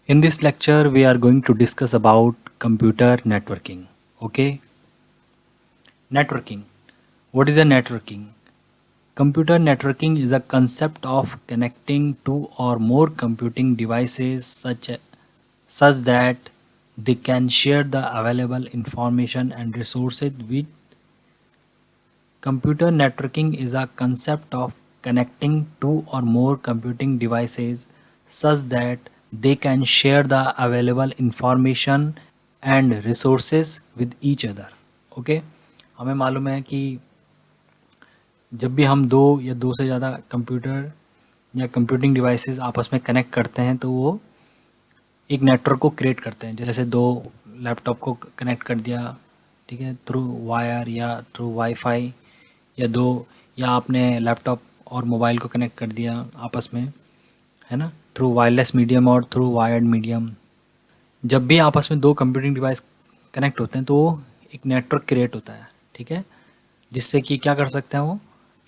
In this lecture, we are going to discuss about computer networking. Okay, networking. What is a networking? Computer networking is a concept of connecting two or more computing devices such that they can share the available information and resources with. Computer networking is a concept of connecting two or more computing devices such that they can share the available information and resources with each other. Okay, हमें मालूम है कि जब भी हम दो या दो से ज़्यादा कंप्यूटर या कंप्यूटिंग डिवाइसेस आपस में कनेक्ट करते हैं तो वो एक नेटवर्क को क्रिएट करते हैं। जैसे दो लैपटॉप को कनेक्ट कर दिया, ठीक है, थ्रू वायर या थ्रू वाईफाई, या दो, या आपने लैपटॉप और मोबाइल को कनेक्ट कर दिया आपस में, है ना, थ्रू वायरलेस मीडियम और थ्रू वायर्ड मीडियम। जब भी आपस में दो कंप्यूटिंग डिवाइस कनेक्ट होते हैं तो एक नेटवर्क क्रिएट होता है, ठीक है, जिससे कि क्या कर सकते हैं, वो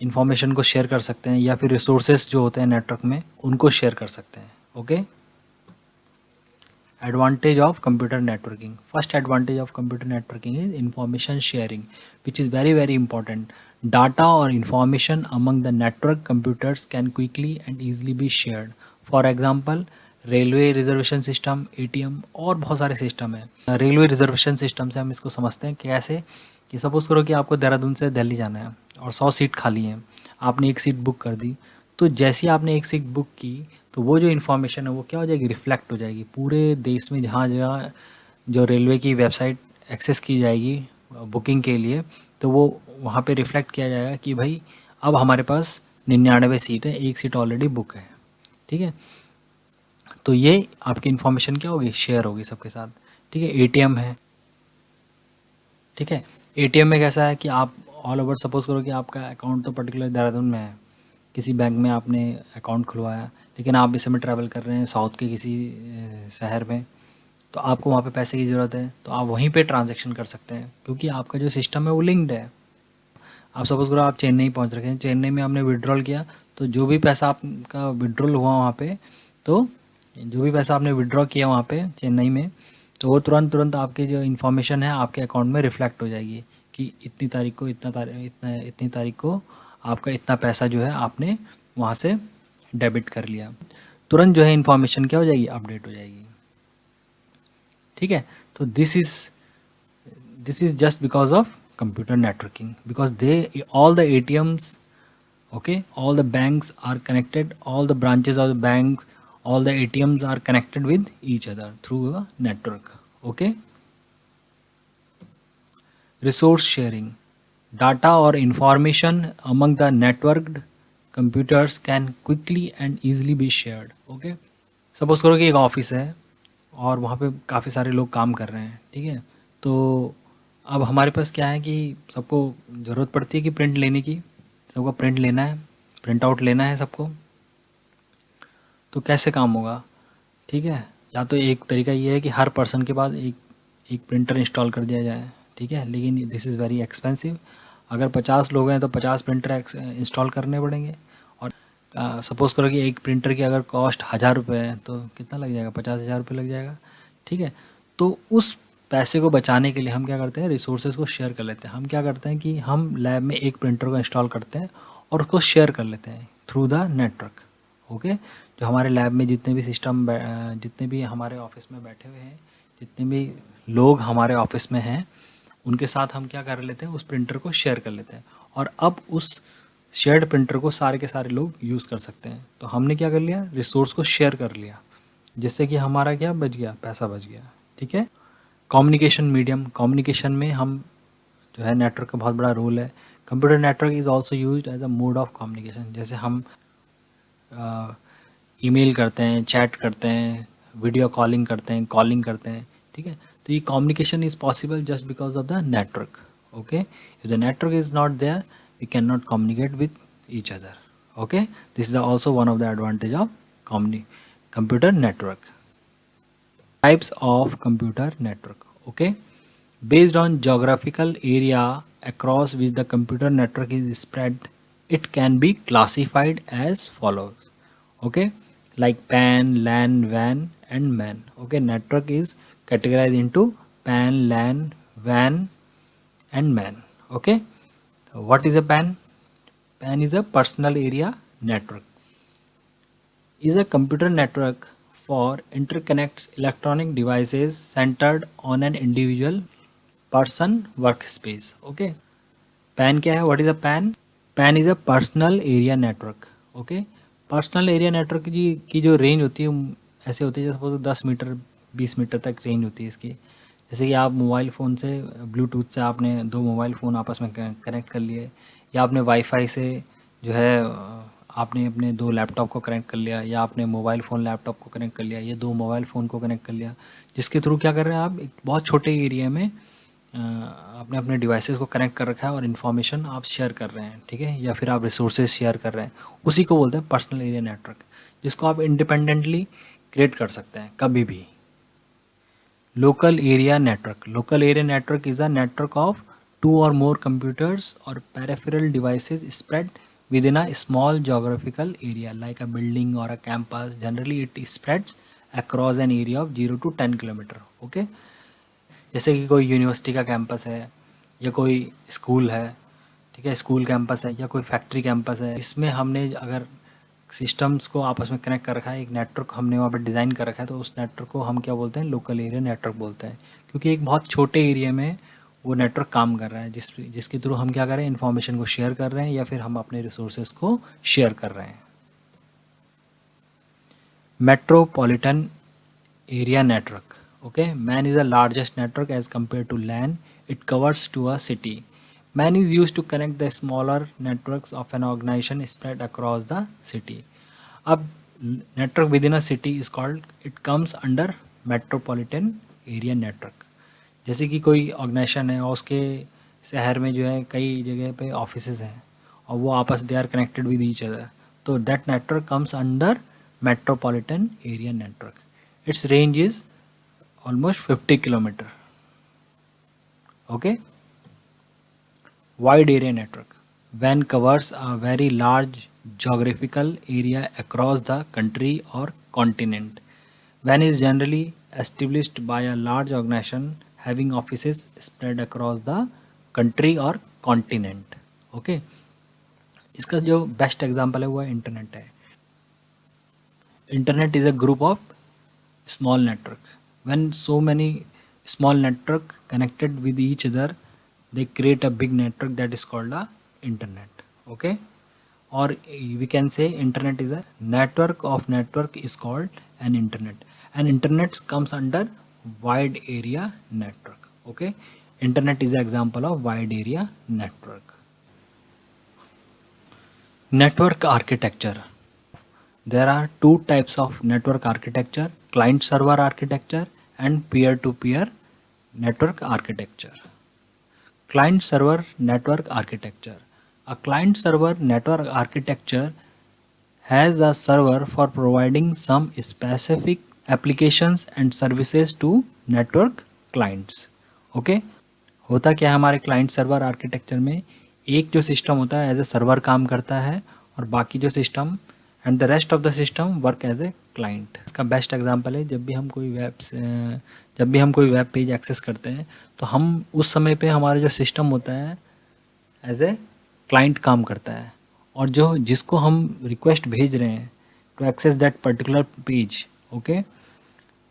इन्फॉर्मेशन को शेयर कर सकते हैं या फिर रिसोर्सेज जो होते हैं नेटवर्क में उनको शेयर कर सकते हैं। Okay, advantage of computer networking. First advantage of computer networking is information sharing, which is very important. Data or information among the network computers can quickly and easily be shared. For example, railway reservation system, ATM और बहुत सारे system है। Railway reservation system से हम इसको समझते हैं कैसे कि सपोज़ करो कि आपको देहरादून से दिल्ली जाना है और 100 सीट खाली हैं, आपने एक सीट बुक कर दी। तो जैसे ही आपने एक सीट बुक की तो वो जो इन्फॉर्मेशन है वो क्या हो जाएगी, रिफ्लेक्ट हो जाएगी पूरे देश में। जहाँ जहाँ जो रेलवे की वेबसाइट एक्सेस की जाएगी बुकिंग के लिए, तो वो वहाँ पे रिफ्लेक्ट किया जाएगा कि भाई अब हमारे पास 99 सीट है, एक सीट ऑलरेडी बुक है, ठीक है। तो ये आपकी इन्फॉर्मेशन क्या होगी, शेयर होगी सबके साथ, ठीक है। एटीएम है, ठीक है। एटीएम में कैसा है कि आप ऑल ओवर, सपोज़ करो कि आपका अकाउंट तो पर्टिकुलर देहरादून में है, किसी बैंक में आपने अकाउंट खुलवाया, लेकिन आप इस समय ट्रैवल कर रहे हैं साउथ के किसी शहर में, तो आपको वहाँ पे पैसे की ज़रूरत है, तो आप वहीं पे ट्रांजैक्शन कर सकते हैं क्योंकि आपका जो सिस्टम है वो लिंक्ड है। आप सपोज़ करो आप चेन्नई पहुँच रखे हैं, चेन्नई में आपने विड्रॉल किया, तो जो भी पैसा आपका विड्रॉल हुआ वहाँ पे, तो जो भी पैसा आपने विड्रॉ किया वहाँ पे चेन्नई में, तो वो तुरंत आपके जो इन्फॉर्मेशन है आपके अकाउंट में रिफ्लेक्ट हो जाएगी कि इतनी तारीख को इतनी तारीख को आपका इतना पैसा जो है आपने वहाँ से डेबिट कर लिया। तुरंत जो है इन्फॉर्मेशन क्या हो जाएगी, अपडेट हो जाएगी, ठीक है। तो this is just because of computer networking, because they all the ATMs, okay, all the banks are connected, all the branches of the banks, all the ATMs are connected with each other through a network. Okay, resource sharing. Data or information among the networked computers can quickly and easily be shared. Okay, suppose करो कि एक office है और वहाँ पे काफ़ी सारे लोग काम कर रहे हैं, ठीक है। तो अब हमारे पास क्या है कि सबको ज़रूरत पड़ती है कि प्रिंट लेने की, सबको प्रिंट लेना है, प्रिंट आउट लेना है सबको। तो कैसे काम होगा, ठीक है। या तो एक तरीका ये है कि हर पर्सन के पास एक एक प्रिंटर इंस्टॉल कर दिया जाए, ठीक है, लेकिन दिस इज़ वेरी एक्सपेंसिव। अगर 50 लोग हैं तो 50 प्रिंटर इंस्टॉल करने पड़ेंगे। और सपोज़ करो कि एक प्रिंटर की अगर कॉस्ट 1000 रुपये है तो कितना लग जाएगा, 50,000 रुपये लग जाएगा, ठीक है। तो उस पैसे को बचाने के लिए हम क्या करते हैं, रिसोर्सेज को शेयर कर लेते हैं। हम क्या करते हैं कि हम लैब में एक प्रिंटर को इंस्टॉल करते हैं और उसको शेयर कर लेते हैं थ्रू द नेटवर्क। ओके, जो हमारे लैब में जितने भी सिस्टम, जितने भी हमारे ऑफिस में बैठे हुए हैं, जितने भी लोग हमारे ऑफिस में हैं, उनके साथ हम क्या कर लेते हैं, उस प्रिंटर को शेयर कर लेते हैं। और अब उस शेयर्ड प्रिंटर को सारे के सारे लोग यूज़ कर सकते हैं। तो हमने क्या कर लिया, रिसोर्स को शेयर कर लिया, जिससे कि हमारा क्या बच गया, पैसा बच गया, ठीक है। कम्युनिकेशन मीडियम, कम्युनिकेशन में हम जो है नेटवर्क का बहुत बड़ा रोल है। Computer network is also use as a mode of communication. जैसे हम ईमेल करते हैं, चैट करते हैं, वीडियो कॉलिंग करते हैं, ठीक है। तो ये communication is possible just because of the network. Okay, if the network is not there we can not communicate with each other. Okay, this is also one of the advantage of computer network. Types of computer network. Okay, based on geographical area across which the computer network is spread, it can be classified as follows. Okay, like PAN, LAN, WAN and MAN. Okay, network is categorized into PAN, LAN, WAN, and MAN. Okay, so what is a PAN? PAN is a personal area network. Is a computer network for interconnects electronic devices centered on an individual person workspace. Okay, PAN क्या है? What is a PAN? PAN is a personal area network. Okay, personal area network की जो range होती है ऐसे होती है, जैसे सपोज 10 मीटर 20 मीटर तक रेंज होती है इसकी। जैसे कि आप मोबाइल फ़ोन से ब्लूटूथ से आपने दो मोबाइल फ़ोन आपस में कनेक्ट कर लिए, या आपने वाईफाई से जो है आपने अपने दो लैपटॉप को कनेक्ट कर लिया, या आपने मोबाइल फ़ोन लैपटॉप को कनेक्ट कर लिया, ये दो मोबाइल फ़ोन को कनेक्ट कर लिया, जिसके थ्रू क्या कर रहे हैं आप एक बहुत छोटे एरिया में आपने अपने डिवाइसेस को कनेक्ट कर रखा है और इन्फॉर्मेशन आप शेयर कर रहे हैं, ठीक है, या फिर आप रिसोर्सेज शेयर कर रहे हैं। उसी को बोलते हैं पर्सनल एरिया नेटवर्क, जिसको आप इंडिपेंडेंटली क्रिएट कर सकते हैं कभी भी। Local area network is a network of two or more computers और peripheral devices spread within a small geographical area like a building or a campus. Generally it spreads across an area of 0 to 10 kilometer. Okay, जैसे कि कोई university का campus है, या कोई school है, ठीक है, स्कूल कैंपस है, या कोई फैक्ट्री कैंपस है, इसमें हमने अगर सिस्टम्स को आपस में कनेक्ट कर रखा है, एक नेटवर्क हमने वहाँ पे डिज़ाइन कर रखा है, तो उस नेटवर्क को हम क्या बोलते हैं? लोकल एरिया नेटवर्क बोलते हैं, क्योंकि एक बहुत छोटे एरिया में वो नेटवर्क काम कर रहा है, जिसके थ्रू हम क्या कर रहे हैं? इन्फॉर्मेशन को शेयर कर रहे हैं, या फिर हम अपने रिसोर्सेज को शेयर कर रहे हैं। Metropolitan area network. Okay, MAN is the largest network as compared to LAN. It covers to a city. MAN is used to connect the smaller networks of an organization spread across the city. अब network within a city is called, it comes under metropolitan area network. जैसे कि कोई organisation है और उसके शहर में जो है कई जगह पे ऑफिसेज हैं और वो आपस they are connected with each other, तो that network comes under metropolitan area network. Its range is almost 50 kilometer. Okay. Wide area network. WAN covers a very large geographical area across the country or continent. WAN is generally established by a large organization having offices spread across the country or continent. Okay. इसका जो best example है वो internet है. Internet is a group of small network. When so many small network connected with each other, they create a big network that is called a internet. Okay, or we can say internet is a network of network is called an internet, and internet comes under wide area network. Okay, internet is an example of wide area network. Network architecture. There are two types of network architecture: client server architecture and peer-to-peer network architecture. Client server network architecture. A client server network architecture has a server for providing some specific applications and services to network clients. Okay, होता क्या है हमारे client server architecture में? एक जो system होता है as a server काम करता है, और बाकी जो system and the rest of the system work as a client. इसका बेस्ट एग्जांपल है जब भी हम कोई वेब पेज एक्सेस करते हैं, तो हम उस समय पे हमारा जो सिस्टम होता है एज ए क्लाइंट काम करता है, और जो जिसको हम रिक्वेस्ट भेज रहे हैं to access that particular page, okay,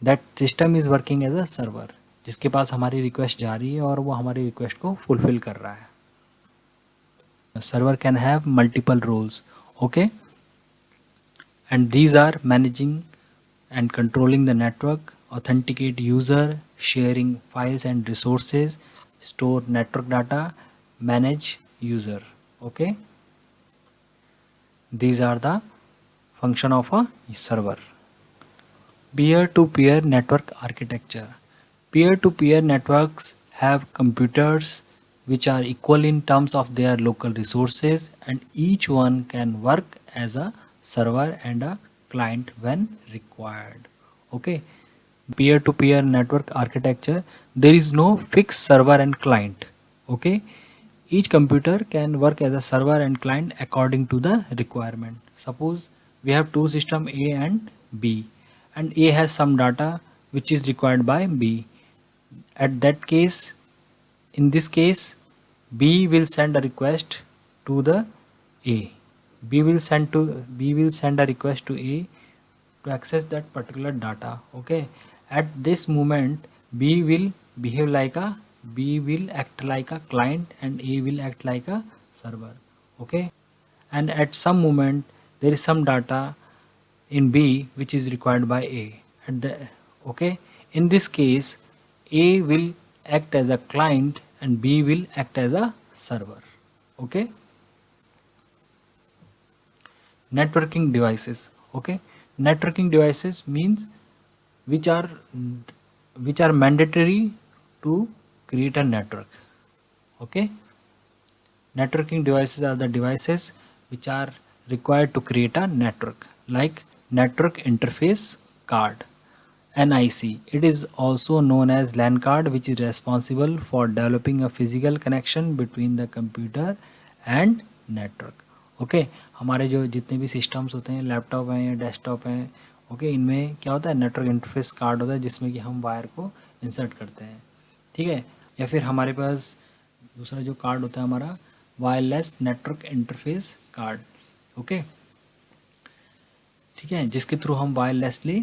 that system is working as a server, जिसके पास हमारी रिक्वेस्ट जा रही है और वो हमारी रिक्वेस्ट को फुलफिल कर रहा है. Server can have multiple roles. Okay, and these are managing and controlling the network, authenticate user, sharing files and resources, store network data, manage user. Okay, these are the function of a server. Peer-to-peer network architecture. Peer-to-peer networks have computers which are equal in terms of their local resources, and each one can work as a server and a client when required. Okay, peer-to-peer network architecture, there is no fixed server and client. Okay, each computer can work as a server and client according to the requirement. Suppose we have two system A and B, and A has some data which is required by B. At that case, in this case, B will send a request to the A. B will send a request to A to access that particular data. Okay. At this moment, B will behave like a B will act like a client and A will act like a server. Okay. And at some moment there is some data in B which is required by A. At the okay. In this case, A will act as a client and B will act as a server. Okay. Networking devices. Okay. Networking devices means which are which are mandatory to create a network. Okay. Networking devices are the devices which are required to create a network, like network interface card, NIC. It is also known as LAN card, which is responsible for developing a physical connection between the computer and network. Okay हमारे जो जितने भी systems होते हैं, laptop हैं या desktop हैं, okay इनमें क्या होता है, नेटवर्क इंटरफेस कार्ड होता है जिसमें कि हम वायर को इंसर्ट करते हैं. ठीक है. या फिर हमारे पास दूसरा जो कार्ड होता है हमारा wireless network interface card. Okay. ठीक है. जिसके थ्रू हम वायरलेसली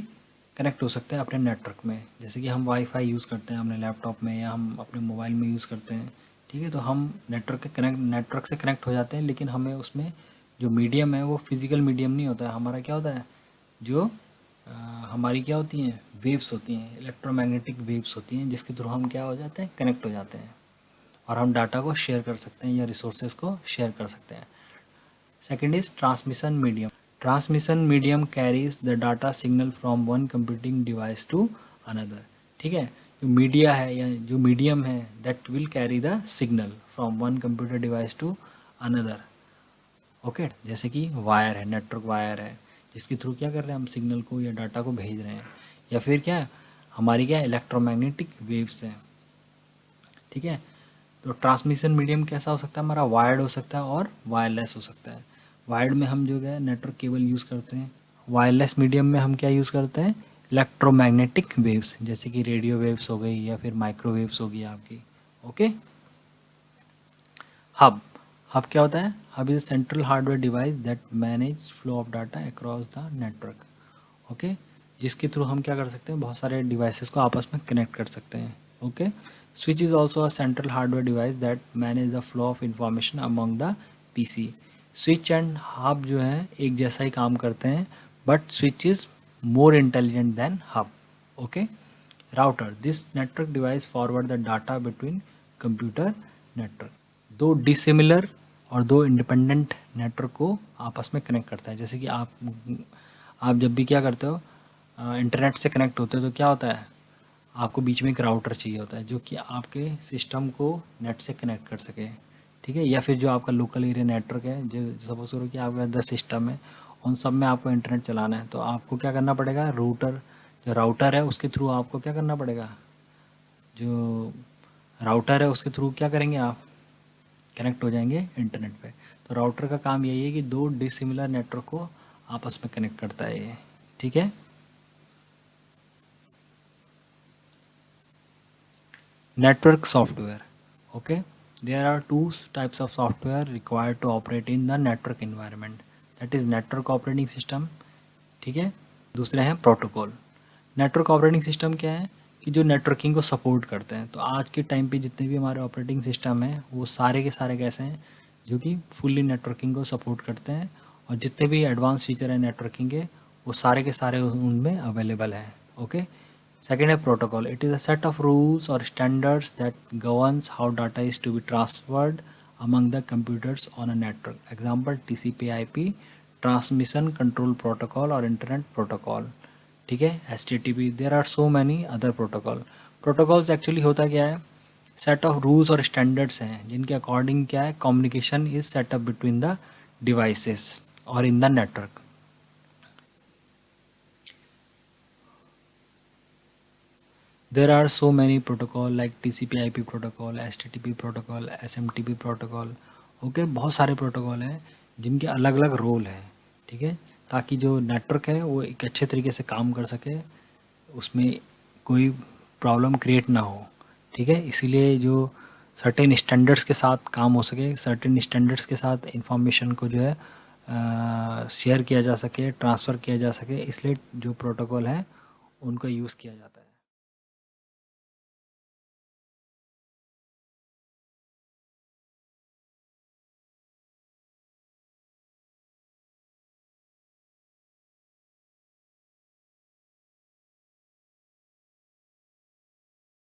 कनेक्ट हो सकते हैं अपने नेटवर्क में. जैसे कि हम वाईफाई यूज़ करते हैं अपने लैपटॉप में या हम अपने मोबाइल में यूज़ करते हैं. ठीक है. तो हम नेटवर्क से कनेक्ट हो जाते हैं, लेकिन हमें उसमें जो मीडियम है वो फिज़िकल मीडियम नहीं होता है. हमारा क्या होता है, जो हमारी क्या होती हैं, वेव्स होती हैं, इलेक्ट्रोमैग्नेटिक वेव्स होती हैं, जिसके थ्रू हम क्या हो जाते हैं, कनेक्ट हो जाते हैं और हम डाटा को शेयर कर सकते हैं या रिसोर्सेज को शेयर कर सकते हैं. Second is transmission medium. Transmission medium carries the data signal from one computing device to another. ठीक है. जो मीडिया है या जो मीडियम है that will carry the signal from one computer device to another. Okay. जैसे कि वायर है, नेटवर्क वायर है, जिसके थ्रू क्या कर रहे हैं हम सिग्नल को या डाटा को भेज रहे हैं. या फिर क्या है, हमारी क्या है, इलेक्ट्रोमैग्नेटिक वेव्स हैं. ठीक है. तो ट्रांसमिशन मीडियम कैसा हो सकता है हमारा, वायर्ड हो सकता है और वायरलेस हो सकता है. वायर्ड में हम जो है नेटवर्क केबल यूज़ करते हैं. वायरलेस मीडियम में हम क्या यूज़ करते हैं, इलेक्ट्रोमैग्नेटिक वेव्स, जैसे कि रेडियो वेव्स हो गई या फिर माइक्रोवेव्स हो गई आपकी. ओके. हब. हब क्या होता है, hub is central hardware device that manage flow of data across the network. Okay. जिसके थ्रू हम क्या कर सकते हैं, बहुत सारे डिवाइसेस को आपस में कनेक्ट कर सकते हैं. Okay. Switch is also a central hardware device that manage the flow of information among the PC. Switch and hub जो है एक जैसा ही काम करते हैं, but switch is more intelligent then hub. Okay. Router. This network device forward the data between computer network. दो dissimilar और दो इंडिपेंडेंट नेटवर्क को आपस में कनेक्ट करता है. जैसे कि आप जब भी क्या करते हो, इंटरनेट से कनेक्ट होते हो तो क्या होता है, आपको बीच में एक राउटर चाहिए होता है जो कि आपके सिस्टम को नेट से कनेक्ट कर सके. ठीक है. या फिर जो आपका लोकल एरिया नेटवर्क है, जो सपोज करो कि आपका 10 सिस्टम है, उन सब में आपको इंटरनेट चलाना है, तो आपको क्या करना पड़ेगा, जो राउटर है उसके थ्रू आपको क्या करना पड़ेगा, जो राउटर है उसके थ्रू क्या करेंगे आप, कनेक्ट हो जाएंगे इंटरनेट पे. तो राउटर का काम यही है कि दो डिसिमिलर नेटवर्क को आपस में कनेक्ट करता है ये. ठीक है. Network software. Okay. There are two types of software required to operate in the network environment. That is network operating system. ठीक है. दूसरे हैं प्रोटोकॉल. नेटवर्क ऑपरेटिंग सिस्टम क्या है कि जो नेटवर्किंग को सपोर्ट करते हैं. तो आज के टाइम पे जितने भी हमारे ऑपरेटिंग सिस्टम हैं वो सारे के सारे कैसे हैं, जो कि फुल्ली नेटवर्किंग को सपोर्ट करते हैं, और जितने भी एडवांस फीचर हैं नेटवर्किंग के वो सारे के सारे उनमें अवेलेबल हैं. ओके. Second है protocol. It is a set of rules or standards that governs how data is to be transferred among the computers on a network. Example TCP/IP, Transmission Control Protocol or Internet Protocol. ठीक है. HTTP. There are so many other protocol. Protocols actually होता क्या है, set of rules और standards हैं जिनके according क्या है, communication is set up between the devices or in the network. There are so many protocol like TCP/IP protocol, HTTP protocol, SMTP protocol. Okay. बहुत सारे प्रोटोकॉल हैं जिनके अलग अलग रोल हैं. ठीक है. ताकि जो नेटवर्क है वो एक अच्छे तरीके से काम कर सके, उसमें कोई प्रॉब्लम क्रिएट ना हो। ठीक है, इसीलिए जो सर्टेन स्टैंडर्ड्स के साथ काम हो सके, सर्टेन स्टैंडर्ड्स के साथ इंफॉर्मेशन को जो है शेयर किया जा सके, ट्रांसफ़र किया जा सके, इसलिए जो प्रोटोकॉल है उनका यूज़ किया जाता है।